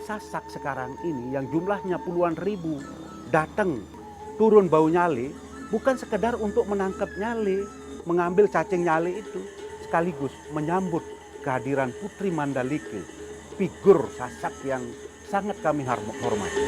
Sasak sekarang ini yang jumlahnya puluhan ribu datang turun bau nyale, bukan sekedar untuk menangkap nyale, mengambil cacing nyale itu, sekaligus menyambut kehadiran Putri Mandalika, figur Sasak yang sangat kami hormati.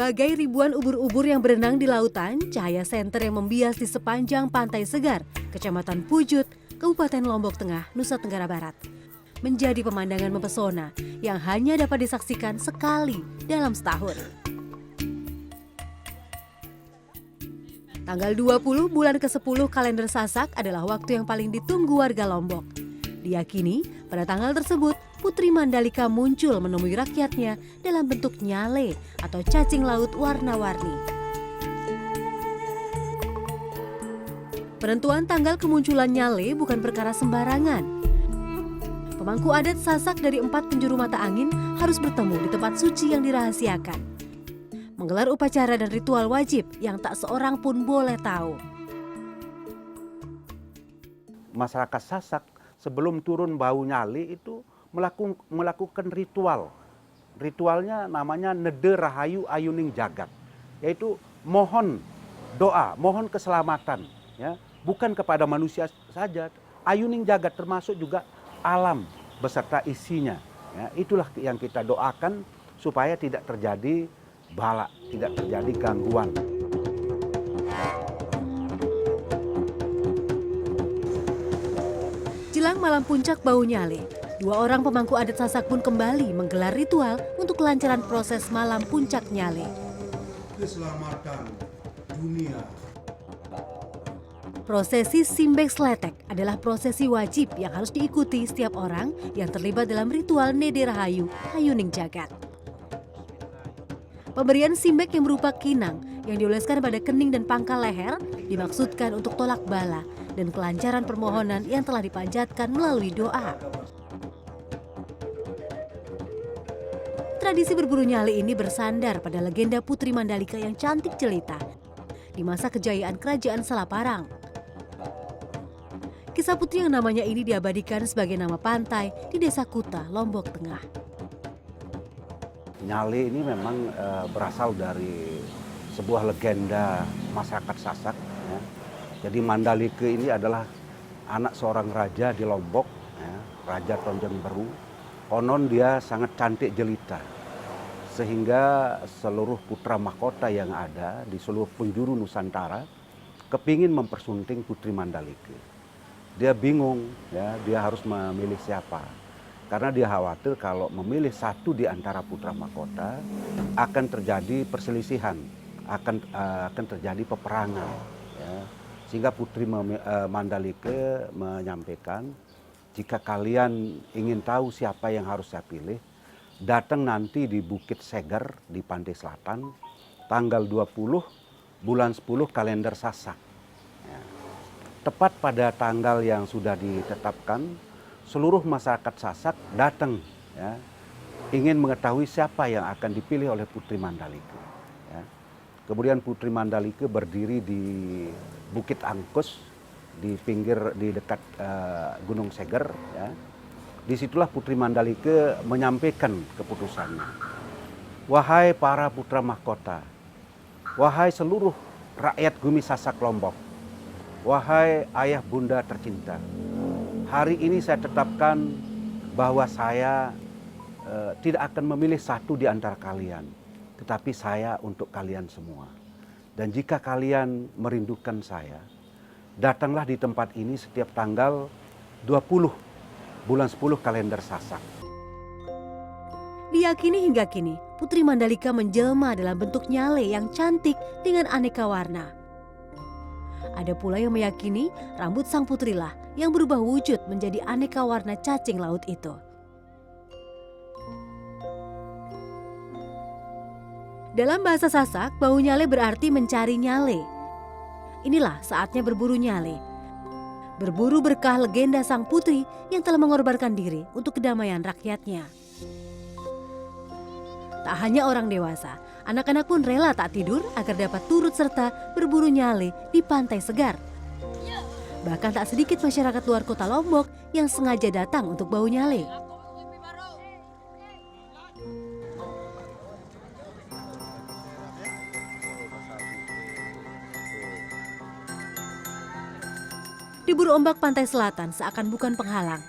Bagai ribuan ubur-ubur yang berenang di lautan, cahaya senter yang membias di sepanjang Pantai Segar, Kecamatan Pujut, Kabupaten Lombok Tengah, Nusa Tenggara Barat, menjadi pemandangan mempesona yang hanya dapat disaksikan sekali dalam setahun. Tanggal 20 bulan ke-10 kalender Sasak adalah waktu yang paling ditunggu warga Lombok. Diyakini pada tanggal tersebut Putri Mandalika muncul menemui rakyatnya dalam bentuk nyale atau cacing laut warna-warni. Penentuan tanggal kemunculan nyale bukan perkara sembarangan. Pemangku adat Sasak dari 4 penjuru mata angin harus bertemu di tempat suci yang dirahasiakan, menggelar upacara dan ritual wajib yang tak seorang pun boleh tahu. Masyarakat Sasak sebelum turun bau nyale itu melakukan ritual. Ritualnya namanya Nede Rahayu Ayuning Jagat, yaitu mohon doa, mohon keselamatan, ya, bukan kepada manusia saja, Ayuning Jagat termasuk juga alam beserta isinya. Ya, itulah yang kita doakan supaya tidak terjadi bala, tidak terjadi gangguan. Jelang malam puncak bau nyale, 2 orang pemangku adat Sasak pun kembali menggelar ritual untuk kelancaran proses malam puncak nyale. Keselamatan dunia. Prosesi Simbek Sletek adalah prosesi wajib yang harus diikuti setiap orang yang terlibat dalam ritual Nede Rahayu Ayuning Jagat. Pemberian simbek yang berupa kinang yang dioleskan pada kening dan pangkal leher dimaksudkan untuk tolak bala dan kelancaran permohonan yang telah dipanjatkan melalui doa. Tradisi berburu nyale ini bersandar pada legenda Putri Mandalika yang cantik jelita di masa kejayaan Kerajaan Salaparang. Kisah putri yang namanya ini diabadikan sebagai nama pantai di Desa Kuta, Lombok Tengah. Nyale ini memang berasal dari sebuah legenda masyarakat Sasak. Ya. Jadi Mandalika ini adalah anak seorang raja di Lombok, ya, Raja Tonjong Beru. Konon dia sangat cantik jelita, sehingga seluruh putra mahkota yang ada di seluruh penjuru Nusantara kepingin mempersunting Putri Mandalika. Dia bingung, ya, dia harus memilih siapa. Karena dia khawatir kalau memilih satu di antara putra mahkota akan terjadi perselisihan, akan terjadi peperangan. Ya. Sehingga Putri Mandalika menyampaikan, jika kalian ingin tahu siapa yang harus saya pilih, datang nanti di Bukit Segar di Pantai Selatan, tanggal 20 bulan 10 kalender Sasak. Ya. Tepat pada tanggal yang sudah ditetapkan, seluruh masyarakat Sasak datang, ya, ingin mengetahui siapa yang akan dipilih oleh Putri Mandalika. Ya. Kemudian Putri Mandalika berdiri di Bukit Angkus di dekat Gunung Seger. Ya. Disitulah Putri Mandalika menyampaikan keputusannya. Wahai para putra mahkota, wahai seluruh rakyat Bumi Sasak Lombok, wahai ayah bunda tercinta, hari ini saya tetapkan bahwa saya tidak akan memilih satu di antara kalian, tetapi saya untuk kalian semua. Dan jika kalian merindukan saya, datanglah di tempat ini setiap tanggal 20 bulan 10 kalender Sasak. Diyakini hingga kini, Putri Mandalika menjelma dalam bentuk nyale yang cantik dengan aneka warna. Ada pula yang meyakini rambut sang putrilah yang berubah wujud menjadi aneka warna cacing laut itu. Dalam bahasa Sasak, bau nyale berarti mencari nyale. Inilah saatnya berburu nyale. Berburu berkah legenda sang putri yang telah mengorbankan diri untuk kedamaian rakyatnya. Tak hanya orang dewasa, anak-anak pun rela tak tidur agar dapat turut serta berburu nyale di Pantai Segar. Bahkan tak sedikit masyarakat luar kota Lombok yang sengaja datang untuk bau nyale. Debur ombak pantai selatan seakan bukan penghalang.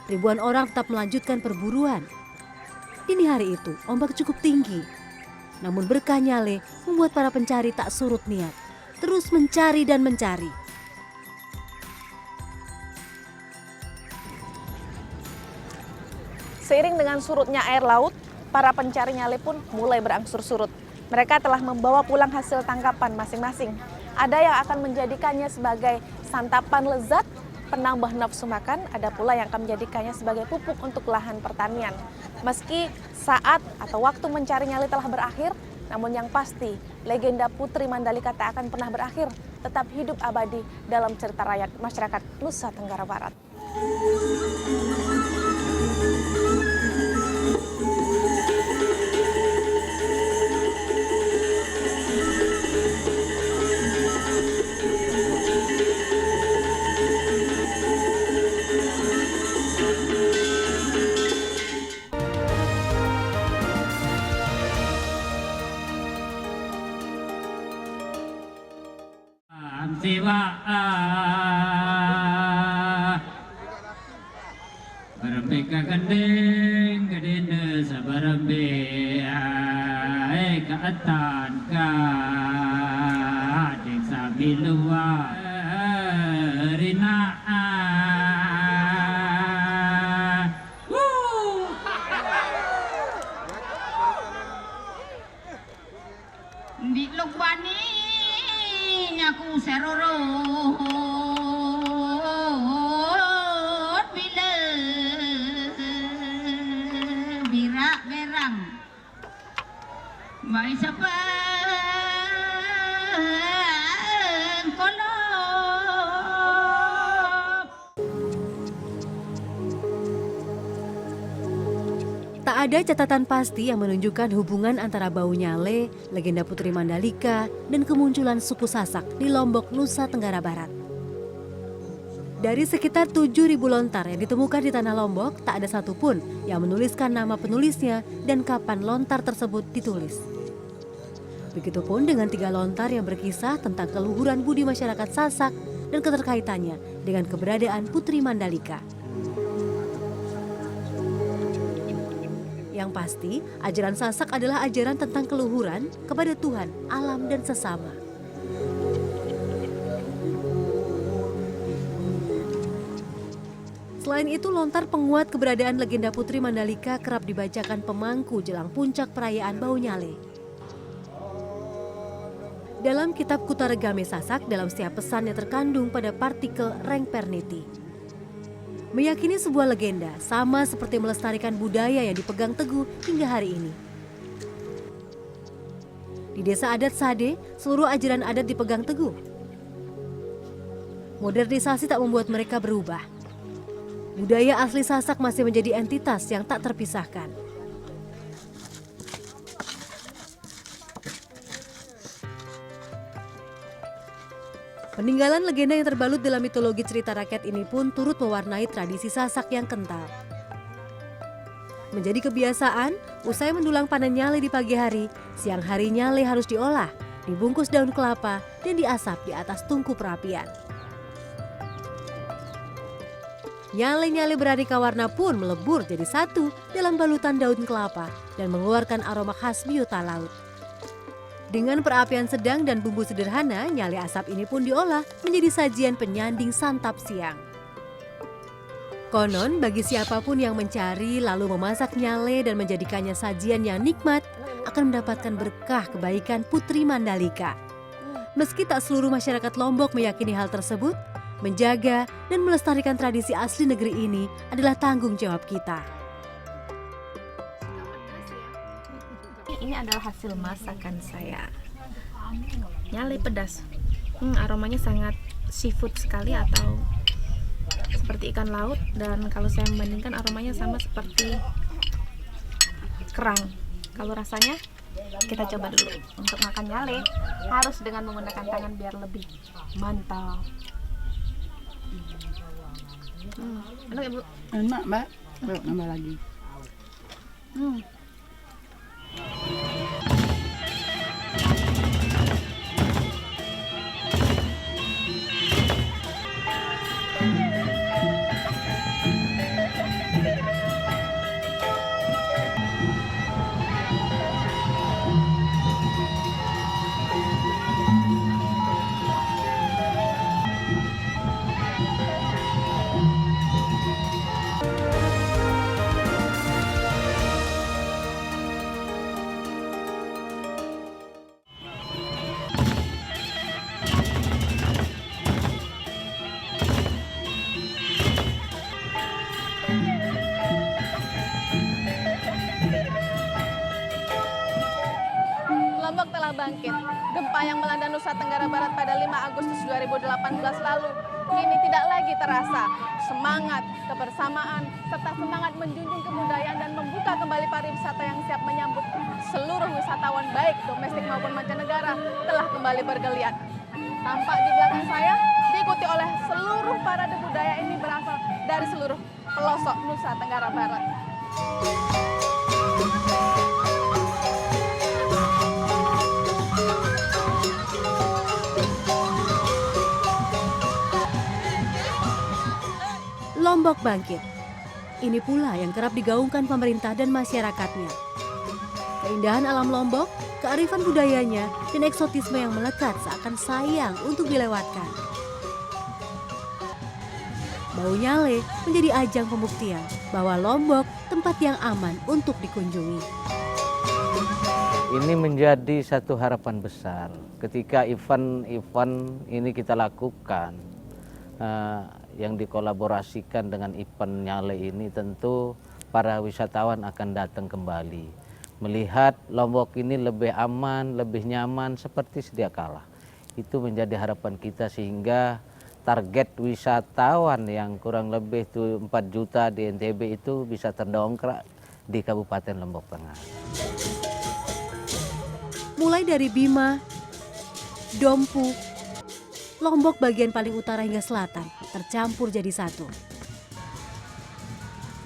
Ribuan orang tetap melanjutkan perburuan. Dini hari itu ombak cukup tinggi. Namun berkah nyale membuat para pencari tak surut niat. Terus mencari dan mencari. Seiring dengan surutnya air laut, para pencari nyale pun mulai berangsur surut. Mereka telah membawa pulang hasil tangkapan masing-masing. Ada yang akan menjadikannya sebagai santapan lezat, penambah nafsu makan, ada pula yang akan menjadikannya sebagai pupuk untuk lahan pertanian. Meski saat atau waktu mencari nyale telah berakhir, namun yang pasti legenda Putri Mandalika tak akan pernah berakhir, tetap hidup abadi dalam cerita rakyat masyarakat Nusa Tenggara Barat. Siwa barambe ka gendeng gedene sabarambe ka atan ka dek sabilua rina di lugbani aku serorot bila birak berang mai sapa kolop. Tak ada catatan pasti yang menunjukkan hubungan antara bau nyale, legenda Putri Mandalika, dan kemunculan suku Sasak di Lombok, Nusa Tenggara Barat. Dari sekitar 7.000 lontar yang ditemukan di tanah Lombok, tak ada satupun yang menuliskan nama penulisnya dan kapan lontar tersebut ditulis. Begitupun dengan 3 lontar yang berkisah tentang keluhuran budi masyarakat Sasak dan keterkaitannya dengan keberadaan Putri Mandalika. Yang pasti, ajaran Sasak adalah ajaran tentang keluhuran kepada Tuhan, alam, dan sesama. Selain itu, lontar penguat keberadaan legenda Putri Mandalika kerap dibacakan pemangku jelang puncak perayaan Bau Nyale. Dalam kitab Kutaregame Sasak, dalam setiap pesan yang terkandung pada partikel Reng Perniti. Meyakini sebuah legenda sama seperti melestarikan budaya yang dipegang teguh hingga hari ini. Di desa adat Sade, seluruh ajaran adat dipegang teguh. Modernisasi tak membuat mereka berubah. Budaya asli Sasak masih menjadi entitas yang tak terpisahkan. Peninggalan legenda yang terbalut dalam mitologi cerita rakyat ini pun turut mewarnai tradisi Sasak yang kental. Menjadi kebiasaan, usai mendulang panen nyale di pagi hari, siang hari nyale harus diolah, dibungkus daun kelapa, dan diasap di atas tungku perapian. Nyale-nyale beraneka warna pun melebur jadi satu dalam balutan daun kelapa dan mengeluarkan aroma khas biota laut. Dengan perapian sedang dan bumbu sederhana, nyale asap ini pun diolah menjadi sajian penyanding santap siang. Konon bagi siapapun yang mencari lalu memasak nyale dan menjadikannya sajian yang nikmat akan mendapatkan berkah kebaikan Putri Mandalika. Meski tak seluruh masyarakat Lombok meyakini hal tersebut, menjaga dan melestarikan tradisi asli negeri ini adalah tanggung jawab kita. Ini adalah hasil masakan saya. Nyale pedas. Aromanya sangat seafood sekali atau seperti ikan laut, dan kalau saya membandingkan aromanya sama seperti kerang. Kalau rasanya kita coba dulu. Untuk makan nyale harus dengan menggunakan tangan biar lebih mantap. Enak ya, Bu? Enak, Mbak. Yuk, nambah lagi. Lombok telah bangkit. Gempa yang melanda Nusa Tenggara Barat pada 5 Agustus 2018 lalu kini tidak lagi terasa. Semangat, kebersamaan, serta semangat menjunjung kebudayaan dan membuka kembali pariwisata yang siap menyambut seluruh wisatawan baik domestik maupun mancanegara telah kembali bergeliat. Tampak di belakang saya diikuti oleh seluruh parade budaya ini berasal dari seluruh pelosok Nusa Tenggara Barat. Lombok bangkit. Ini pula yang kerap digaungkan pemerintah dan masyarakatnya. Keindahan alam Lombok, kearifan budayanya, dan eksotisme yang melekat seakan sayang untuk dilewatkan. Bau nyale menjadi ajang pembuktian bahwa Lombok tempat yang aman untuk dikunjungi. Ini menjadi satu harapan besar ketika event-event ini kita lakukan. Yang dikolaborasikan dengan event nyale ini, tentu para wisatawan akan datang kembali melihat Lombok ini lebih aman, lebih nyaman seperti sedia kala. Itu menjadi harapan kita sehingga target wisatawan yang kurang lebih 4 juta di NTB itu bisa terdongkrak di Kabupaten Lombok Tengah. Mulai dari Bima, Dompu, Lombok bagian paling utara hingga selatan tercampur jadi satu.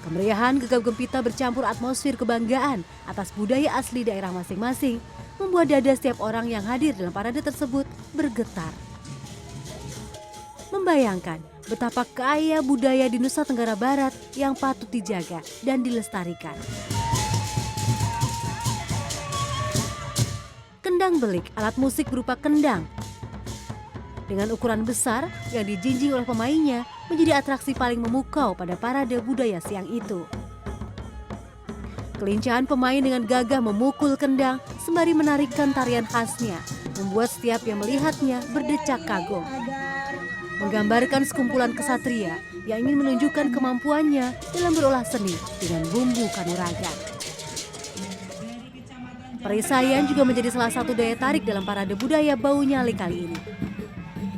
Kemeriahan gegap gempita bercampur atmosfer kebanggaan atas budaya asli daerah masing-masing membuat dada setiap orang yang hadir dalam parade tersebut bergetar. Membayangkan betapa kaya budaya di Nusa Tenggara Barat yang patut dijaga dan dilestarikan. Kendang belik, alat musik berupa kendang dengan ukuran besar yang dijinjing oleh pemainnya menjadi atraksi paling memukau pada parade budaya siang itu. Kelincahan pemain dengan gagah memukul kendang sembari menarikkan tarian khasnya membuat setiap yang melihatnya berdecak kagum. Menggambarkan sekumpulan kesatria yang ingin menunjukkan kemampuannya dalam berolah seni dengan bumbu kanuragan. Perisaian juga menjadi salah satu daya tarik dalam parade budaya Bau Nyale kali ini.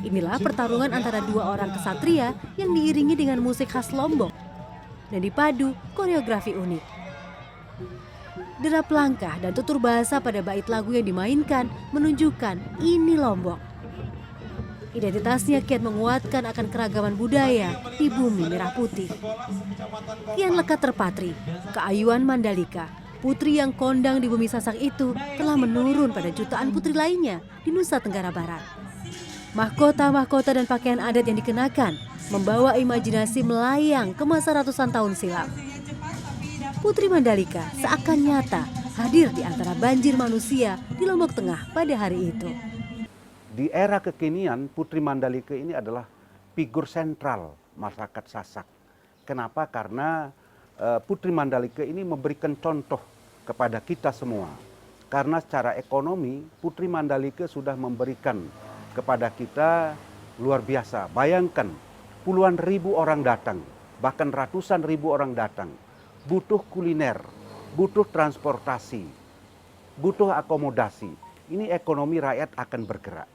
Inilah pertarungan antara dua orang kesatria yang diiringi dengan musik khas Lombok dan dipadu koreografi unik. Derap langkah dan tutur bahasa pada bait lagu yang dimainkan menunjukkan ini Lombok. Identitasnya kian menguatkan akan keragaman budaya di bumi merah putih. Kian lekat terpatri, keayuan Mandalika, putri yang kondang di bumi Sasak itu telah menurun pada jutaan putri lainnya di Nusa Tenggara Barat. Mahkota-mahkota dan pakaian adat yang dikenakan membawa imajinasi melayang ke masa ratusan tahun silam. Putri Mandalika seakan nyata hadir di antara banjir manusia di Lombok Tengah pada hari itu. Di era kekinian, Putri Mandalika ini adalah figur sentral masyarakat Sasak. Kenapa? Karena Putri Mandalika ini memberikan contoh kepada kita semua. Karena secara ekonomi Putri Mandalika sudah memberikan kepada kita luar biasa. Bayangkan puluhan ribu orang datang, bahkan ratusan ribu orang datang. Butuh kuliner, butuh transportasi, butuh akomodasi. Ini ekonomi rakyat akan bergerak.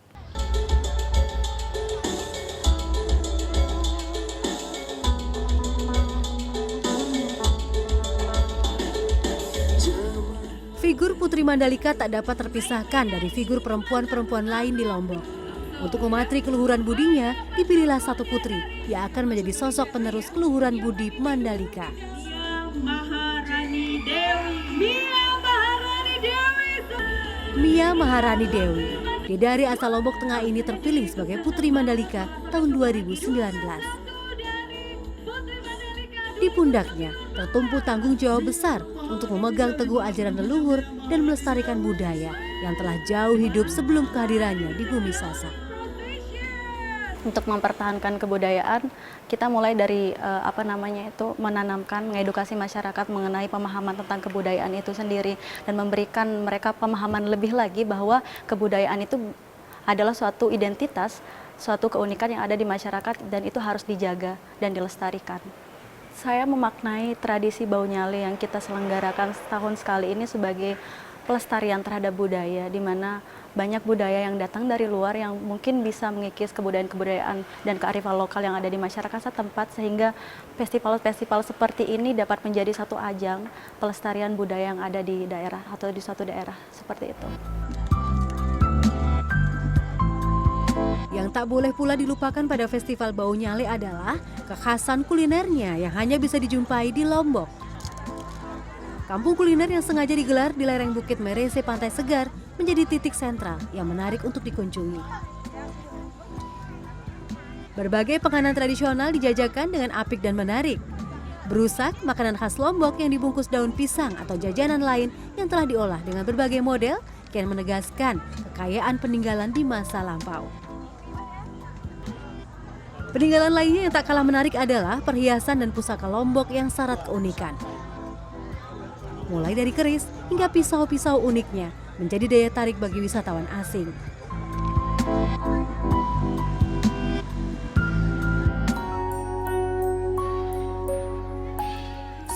Figur Putri Mandalika tak dapat terpisahkan dari figur perempuan-perempuan lain di Lombok. Untuk mematri keluhuran budinya, dipilihlah satu putri yang akan menjadi sosok penerus keluhuran budi Mandalika. Mia Maharani Dewi, dari asal Lombok Tengah ini terpilih sebagai Putri Mandalika tahun 2019. Di pundaknya tertumpu tanggung jawab besar untuk memegang teguh ajaran leluhur dan melestarikan budaya yang telah jauh hidup sebelum kehadirannya di bumi Sasak. Untuk mempertahankan kebudayaan, kita mulai dari menanamkan, mengedukasi masyarakat mengenai pemahaman tentang kebudayaan itu sendiri dan memberikan mereka pemahaman lebih lagi bahwa kebudayaan itu adalah suatu identitas, suatu keunikan yang ada di masyarakat dan itu harus dijaga dan dilestarikan. Saya memaknai tradisi Bau Nyale yang kita selenggarakan setahun sekali ini sebagai pelestarian terhadap budaya, di mana banyak budaya yang datang dari luar yang mungkin bisa mengikis kebudayaan-kebudayaan dan kearifan lokal yang ada di masyarakat setempat, sehingga festival-festival seperti ini dapat menjadi satu ajang pelestarian budaya yang ada di daerah atau di suatu daerah seperti itu. Yang tak boleh pula dilupakan pada Festival Bau Nyale adalah kekhasan kulinernya yang hanya bisa dijumpai di Lombok. Kampung kuliner yang sengaja digelar di lereng Bukit Merese Pantai Segar menjadi titik sentral yang menarik untuk dikunjungi. Berbagai penganan tradisional dijajakan dengan apik dan menarik. Berusak, makanan khas Lombok yang dibungkus daun pisang atau jajanan lain yang telah diolah dengan berbagai model, kian menegaskan kekayaan peninggalan di masa lampau. Peninggalan lainnya yang tak kalah menarik adalah perhiasan dan pusaka Lombok yang syarat keunikan. Mulai dari keris hingga pisau-pisau uniknya menjadi daya tarik bagi wisatawan asing.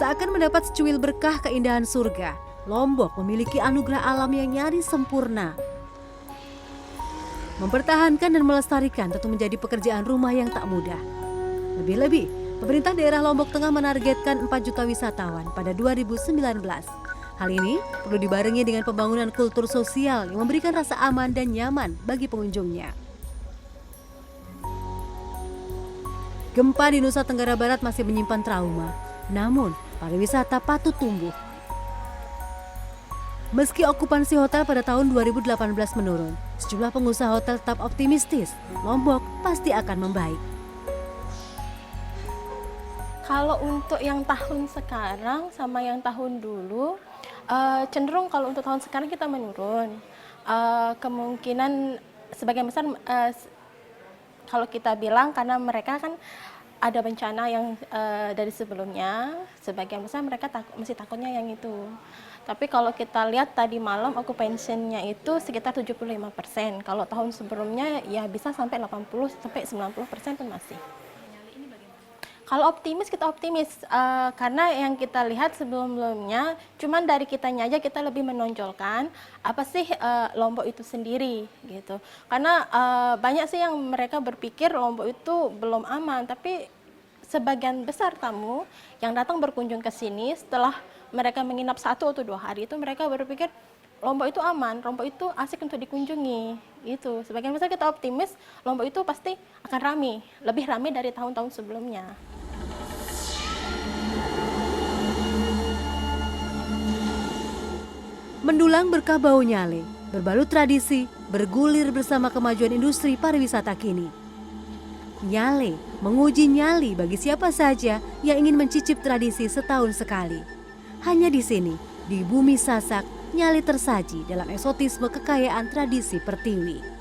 Seakan mendapat secuil berkah keindahan surga, Lombok memiliki anugerah alam yang nyaris sempurna. Mempertahankan dan melestarikan tentu menjadi pekerjaan rumah yang tak mudah. Lebih-lebih, pemerintah daerah Lombok Tengah menargetkan 4 juta wisatawan pada 2019. Hal ini perlu dibarengi dengan pembangunan kultur sosial yang memberikan rasa aman dan nyaman bagi pengunjungnya. Gempa di Nusa Tenggara Barat masih menyimpan trauma, namun pariwisata patut tumbuh. Meski okupansi hotel pada tahun 2018 menurun, sejumlah pengusaha hotel tetap optimistis Lombok pasti akan membaik. Kalau untuk yang tahun sekarang sama yang tahun dulu, cenderung kalau untuk tahun sekarang kita menurun. Kemungkinan sebagian besar kalau kita bilang karena mereka kan ada bencana yang dari sebelumnya, sebagian besar mereka masih takutnya yang itu. Tapi kalau kita lihat tadi malam occupancy-nya itu sekitar 75%. Kalau tahun sebelumnya ya bisa sampai 80-90% pun masih. Kalau optimis, kita optimis. Karena yang kita lihat sebelumnya, cuman dari kitanya aja kita lebih menonjolkan apa sih Lombok itu sendiri gitu. Karena banyak sih yang mereka berpikir Lombok itu belum aman, tapi sebagian besar tamu yang datang berkunjung ke sini setelah mereka menginap 1 atau 2 hari itu mereka berpikir Lombok itu aman, Lombok itu asik untuk dikunjungi gitu. Sebagian besar kita optimis Lombok itu pasti akan ramai, lebih ramai dari tahun-tahun sebelumnya. Mendulang berkah Bau Nyale, berbalut tradisi, bergulir bersama kemajuan industri pariwisata kini. Nyale menguji nyali bagi siapa saja yang ingin mencicip tradisi setahun sekali. Hanya di sini, di bumi Sasak, Nyale tersaji dalam eksotisme kekayaan tradisi Pertiwi.